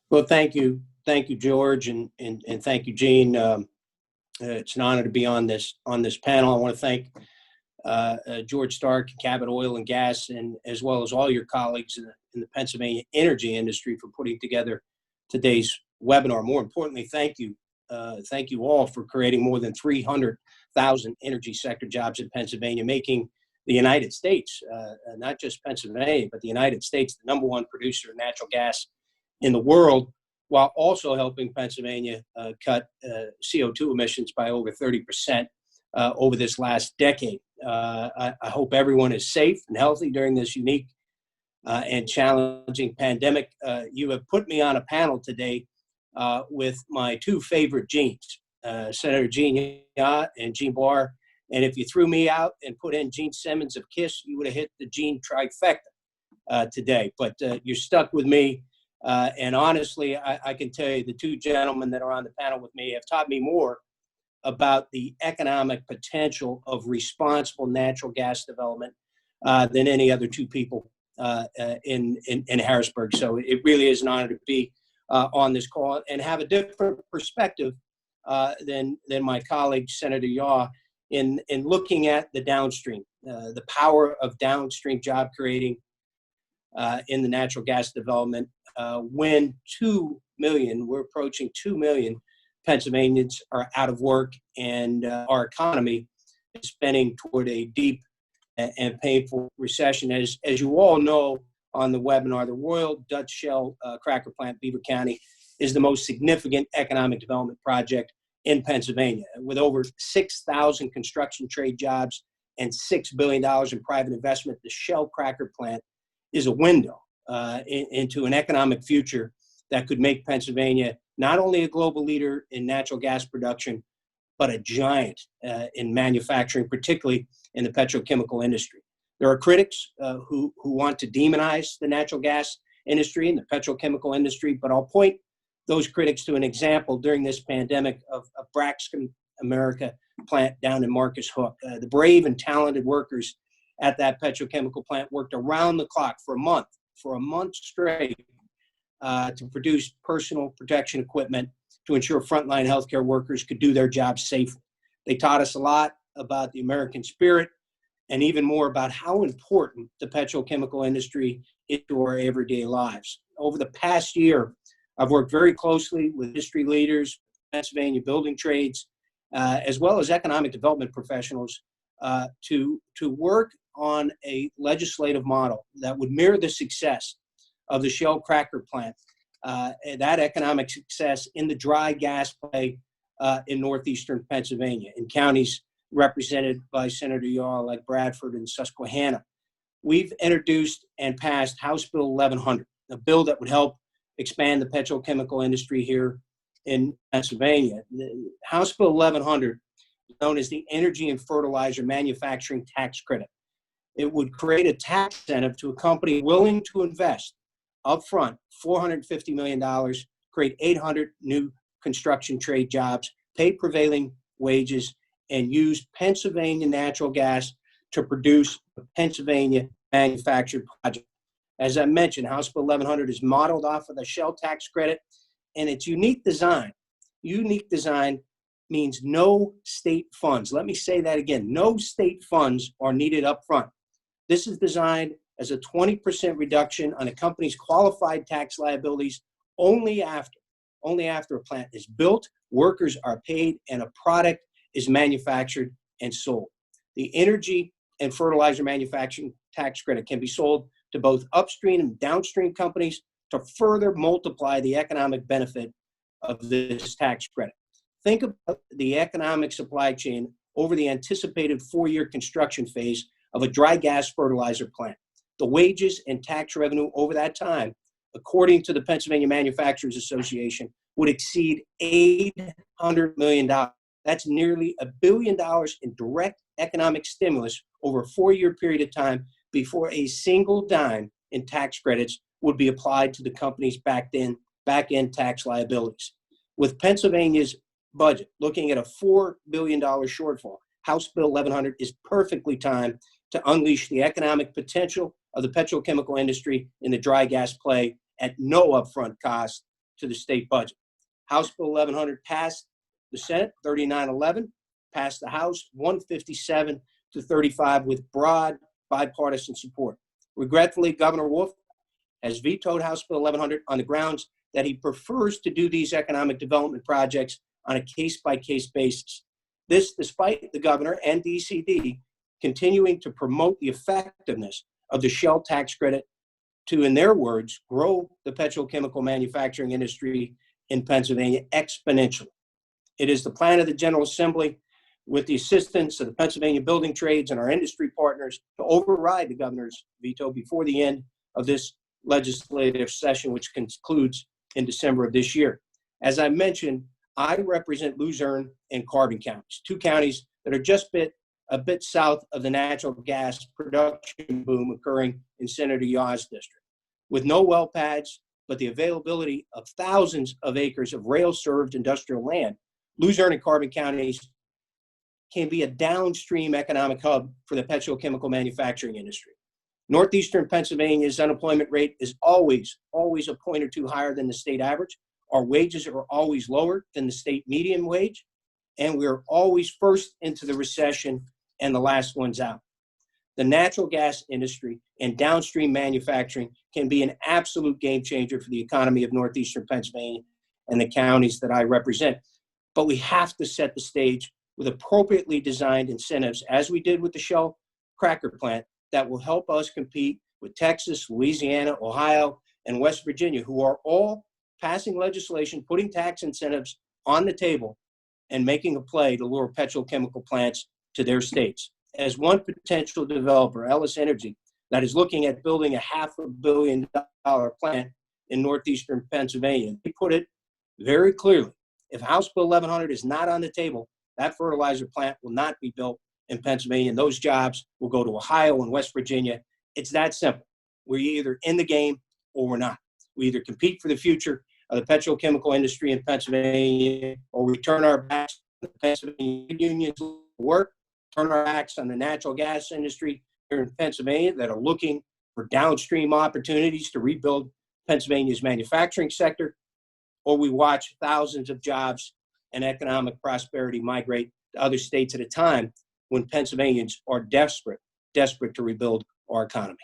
Well, thank you, George, and thank you, Gene. It's an honor to be on this panel. I want to thank George Stark, Cabot Oil and Gas, and as well as all your colleagues in the Pennsylvania energy industry for putting together today's webinar. More importantly, thank you all for creating more than 300,000 energy sector jobs in Pennsylvania, making the United States, not just Pennsylvania, but the United States, the number one producer of natural gas in the world, while also helping Pennsylvania cut CO2 emissions by over 30% over this last decade. I hope everyone is safe and healthy during this unique and challenging pandemic. You have put me on a panel today with my two favorite Genes, Senator Gene Yacht and Gene Barr. And if you threw me out and put in Gene Simmons of KISS, you would have hit the Gene trifecta today. But you're stuck with me. And honestly, I can tell you the two gentlemen that are on the panel with me have taught me more about the economic potential of responsible natural gas development than any other two people in Harrisburg. So it really is an honor to be on this call and have a different perspective than my colleague, Senator Yaw, in looking at the downstream, the power of downstream job creating in the natural gas development. When 2 million, we're approaching 2 million Pennsylvanians are out of work, and our economy is spinning toward a deep and painful recession. As you all know on the webinar, the Royal Dutch Shell cracker plant, Beaver County, is the most significant economic development project in Pennsylvania. With over 6,000 construction trade jobs and $6 billion in private investment, the Shell cracker plant is a window into an economic future that could make Pennsylvania not only a global leader in natural gas production, but a giant in manufacturing, particularly in the petrochemical industry. There are critics who want to demonize the natural gas industry and the petrochemical industry, but I'll point those critics to an example during this pandemic of Braxton America plant down in Marcus Hook. The brave and talented workers at that petrochemical plant worked around the clock for a month straight to produce personal protection equipment to ensure frontline healthcare workers could do their jobs safely. They taught us a lot about the American spirit and even more about how important the petrochemical industry is to our everyday lives. Over the past year, I've worked very closely with industry leaders, Pennsylvania building trades, as well as economic development professionals to work on a legislative model that would mirror the success of the Shell cracker plant, that economic success in the dry gas play in northeastern Pennsylvania, in counties represented by Senator Yaw like Bradford and Susquehanna. We've introduced and passed House Bill 1100, a bill that would help expand the petrochemical industry here in Pennsylvania. The House Bill 1100, known as the Energy and Fertilizer Manufacturing Tax Credit. It would create a tax incentive to a company willing to invest upfront $450 million, create 800 new construction trade jobs, pay prevailing wages, and use Pennsylvania natural gas to produce a Pennsylvania manufactured project. As I mentioned, House Bill 1100 is modeled off of the Shell tax credit, and its unique design means no state funds. Let me say that again. No state funds are needed up front. This is designed as a 20% reduction on a company's qualified tax liabilities only after a plant is built, workers are paid, and a product is manufactured and sold. The energy and fertilizer manufacturing tax credit can be sold to both upstream and downstream companies to further multiply the economic benefit of this tax credit. Think about the economic supply chain over the anticipated 4-year construction phase of a dry gas fertilizer plant. The wages and tax revenue over that time, according to the Pennsylvania Manufacturers Association, would exceed $800 million. That's nearly $1 billion in direct economic stimulus over a 4-year period of time before a single dime in tax credits would be applied to the company's back-end tax liabilities. With Pennsylvania's budget looking at a $4 billion shortfall, House Bill 1100 is perfectly timed to unleash the economic potential of the petrochemical industry in the dry gas play at no upfront cost to the state budget. House Bill 1100 passed the Senate 39-11, passed the House 157-35 with broad bipartisan support. Regretfully, Governor Wolf has vetoed House Bill 1100 on the grounds that he prefers to do these economic development projects on a case-by-case basis. This despite the governor and DCD continuing to promote the effectiveness of the Shell tax credit to, in their words, grow the petrochemical manufacturing industry in Pennsylvania exponentially. It is the plan of the General Assembly, with the assistance of the Pennsylvania building trades and our industry partners, to override the governor's veto before the end of this legislative session, which concludes in December of this year. As I mentioned, I represent Luzerne and Carbon counties, two counties that are just a bit south of the natural gas production boom occurring in Senator Yaw's district. With no well pads, but the availability of thousands of acres of rail-served industrial land, Luzerne and Carbon counties can be a downstream economic hub for the petrochemical manufacturing industry. Northeastern Pennsylvania's unemployment rate is always a point or two higher than the state average. Our wages are always lower than the state median wage, and we're always first into the recession and the last ones out. The natural gas industry and downstream manufacturing can be an absolute game changer for the economy of Northeastern Pennsylvania and the counties that I represent. But we have to set the stage with appropriately designed incentives, as we did with the Shell cracker plant, that will help us compete with Texas, Louisiana, Ohio, and West Virginia, who are all passing legislation, putting tax incentives on the table and making a play to lure petrochemical plants to their states. As one potential developer, Ellis Energy, that is looking at building a $500 million plant in Northeastern Pennsylvania, they put it very clearly. If House Bill 1100 is not on the table, that fertilizer plant will not be built in Pennsylvania, and those jobs will go to Ohio and West Virginia. It's that simple. We're either in the game or we're not. We either compete for the future of the petrochemical industry in Pennsylvania, or we turn our backs on the Pennsylvania unions work, turn our backs on the natural gas industry here in Pennsylvania that are looking for downstream opportunities to rebuild Pennsylvania's manufacturing sector, or we watch thousands of jobs and economic prosperity migrate to other states at a time when Pennsylvanians are desperate to rebuild our economy.